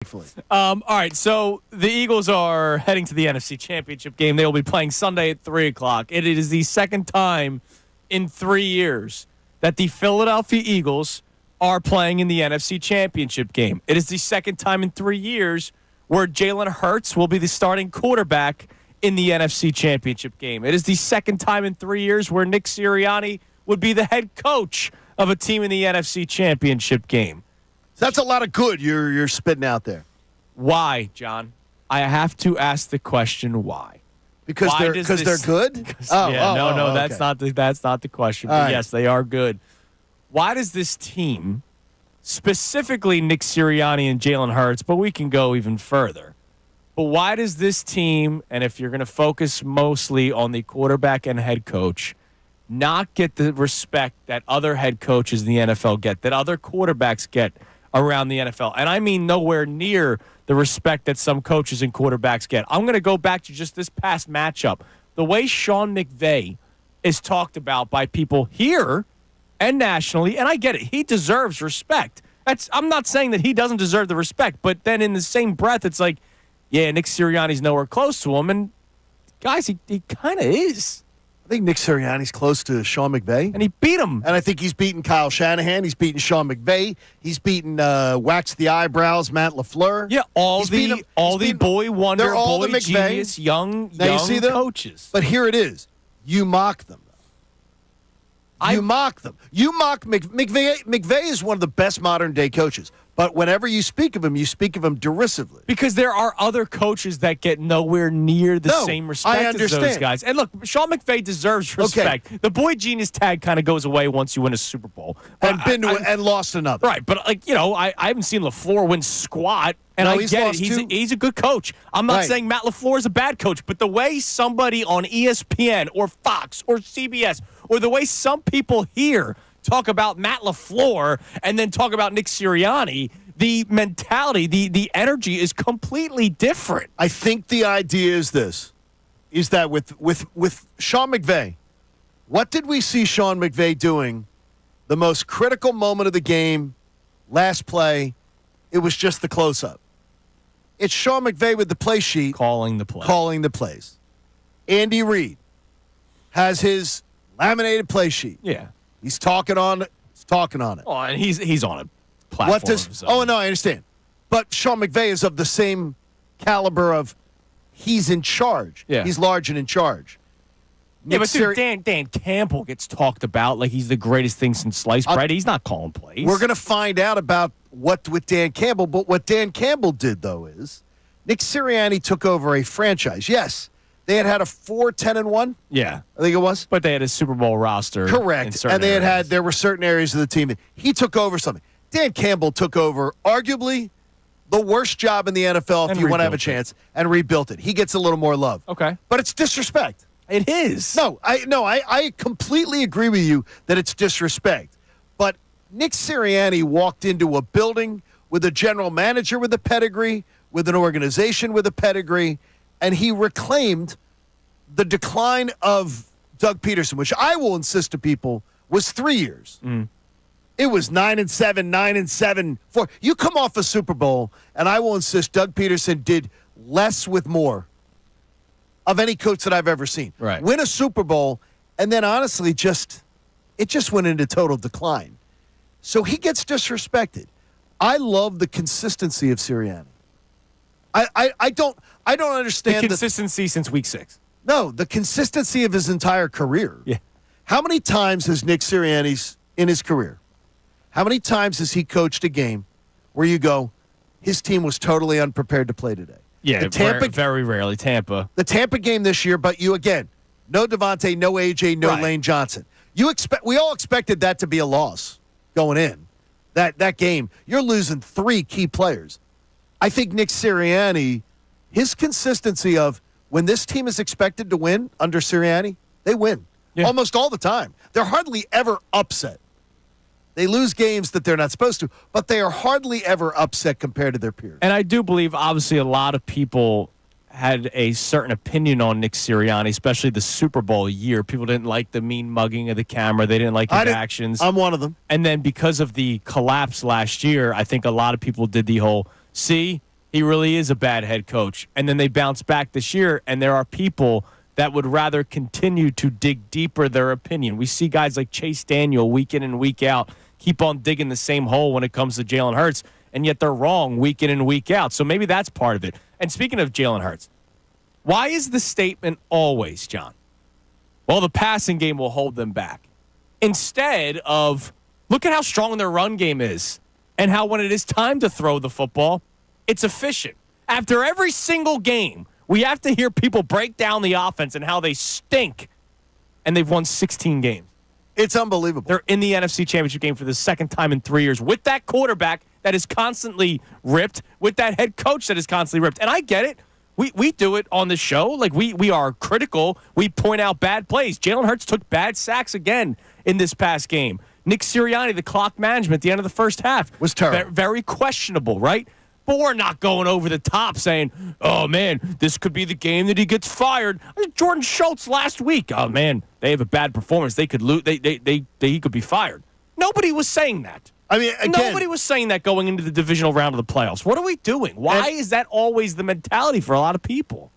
thankfully. All right, so the Eagles are heading to the NFC Championship game. They will be playing Sunday at 3 o'clock. It is the second time in 3 years that the Philadelphia Eagles are playing in the NFC Championship game. It is the second time in 3 years where Jalen Hurts will be the starting quarterback in the NFC Championship game. It is the second time in 3 years where Nick Sirianni would be the head coach of a team in the NFC Championship game. That's a lot of good you're spitting out there. Why, John? I have to ask the question why. Because they're good? No, okay. that's not the question. But yes, they are good. Why does this team, specifically Nick Sirianni and Jalen Hurts, but we can go even further, but why does this team, and if you're going to focus mostly on the quarterback and head coach, not get the respect that other head coaches in the NFL get, that other quarterbacks get around the NFL? And I mean nowhere near the respect that some coaches and quarterbacks get. I'm going to go back to just this past matchup. The way Sean McVay is talked about by people here and nationally, and I get it, he deserves respect. I'm not saying that he doesn't deserve the respect, but then in the same breath, it's like, yeah, Nick Sirianni's nowhere close to him, and guys, he kind of is. I think Nick Sirianni's close to Sean McVay. And he beat him. And I think he's beaten Kyle Shanahan. He's beaten Sean McVay. He's beaten Wax the Eyebrows, Matt LaFleur. Yeah, all the boy wonder, boy genius, young coaches. But here it is. You mock them. You mock them. You mock McVay. McVay is one of the best modern-day coaches. But whenever you speak of him derisively. Because there are other coaches that get nowhere near the same respect as those guys. And look, Sean McVay deserves respect. Okay. The boy genius tag kind of goes away once you win a Super Bowl. And lost another. Right, but I haven't seen LaFleur win squat. And I get it. He's a good coach. I'm not saying Matt LaFleur is a bad coach, but the way somebody on ESPN or Fox or CBS or the way some people here talk about Matt LaFleur and then talk about Nick Sirianni, the mentality, the energy is completely different. I think the idea is this, is that with Sean McVay, what did we see Sean McVay doing the most critical moment of the game, last play? It was just the close-up. It's Sean McVay with the play sheet. Calling the plays. Andy Reid has his laminated play sheet. Yeah. He's talking on it. Oh, and he's on a platform. No, I understand. But Sean McVay is of the same caliber of he's in charge. Yeah. He's large and in charge. But Dan Campbell gets talked about like he's the greatest thing since sliced bread. He's not calling plays. We're going to find out about what with Dan Campbell. But what Dan Campbell did, though, is Nick Sirianni took over a franchise. Yes. They had a 4-10-1. Yeah, I think it was. But they had a Super Bowl roster. Correct. And there were certain areas of the team that he took over something. Dan Campbell took over arguably the worst job in the NFL if you want to have a chance and rebuilt it. He gets a little more love. Okay. But it's disrespect. It is. I completely agree with you that it's disrespect. But Nick Sirianni walked into a building with a general manager with a pedigree, with an organization with a pedigree, and he reclaimed the decline of Doug Peterson, which I will insist to people was 3 years. It was 9-7, 9-7. You come off a Super Bowl, and I will insist Doug Peterson did less with more of any coach that I've ever seen. Right. Win a Super Bowl, and then honestly, it just went into total decline. So he gets disrespected. I love the consistency of Sirianni. I don't understand the consistency since week 6. No, the consistency of his entire career. Yeah. How many times has Nick Sirianni in his career? How many times has he coached a game where you go, his team was totally unprepared to play today? Yeah, very rarely Tampa. The Tampa game this year, but you again, no Devontae, no AJ, no Lane Johnson. We all expected that to be a loss going in. That game, you're losing 3 key players. I think Nick Sirianni, his consistency of when this team is expected to win under Sirianni, they win. Yeah. Almost all the time. They're hardly ever upset. They lose games that they're not supposed to, but they are hardly ever upset compared to their peers. And I do believe, obviously, a lot of people had a certain opinion on Nick Sirianni, especially the Super Bowl year. People didn't like the mean mugging of the camera. They didn't like his actions. I'm one of them. And then because of the collapse last year, I think a lot of people did the whole, see, he really is a bad head coach. And then they bounce back this year, and there are people that would rather continue to dig deeper their opinion. We see guys like Chase Daniel week in and week out keep on digging the same hole when it comes to Jalen Hurts, and yet they're wrong week in and week out. So maybe that's part of it. And speaking of Jalen Hurts, why is the statement always, John, well, the passing game will hold them back, instead of look at how strong their run game is and how when it is time to throw the football, it's efficient. After every single game, we have to hear people break down the offense and how they stink, and they've won 16 games. It's unbelievable. They're in the NFC Championship game for the second time in 3 years with that quarterback that is constantly ripped, with that head coach that is constantly ripped. And I get it. We do it on the show. Like, we are critical. We point out bad plays. Jalen Hurts took bad sacks again in this past game. Nick Sirianni, the clock management at the end of the first half, was terrible. Very questionable, right? But we're not going over the top saying, oh, man, this could be the game that he gets fired. Jordan Schultz last week. Oh, man, they have a bad performance. They could lose. He could be fired. Nobody was saying that. I mean, again, nobody was saying that going into the divisional round of the playoffs. What are we doing? Why is that always the mentality for a lot of people?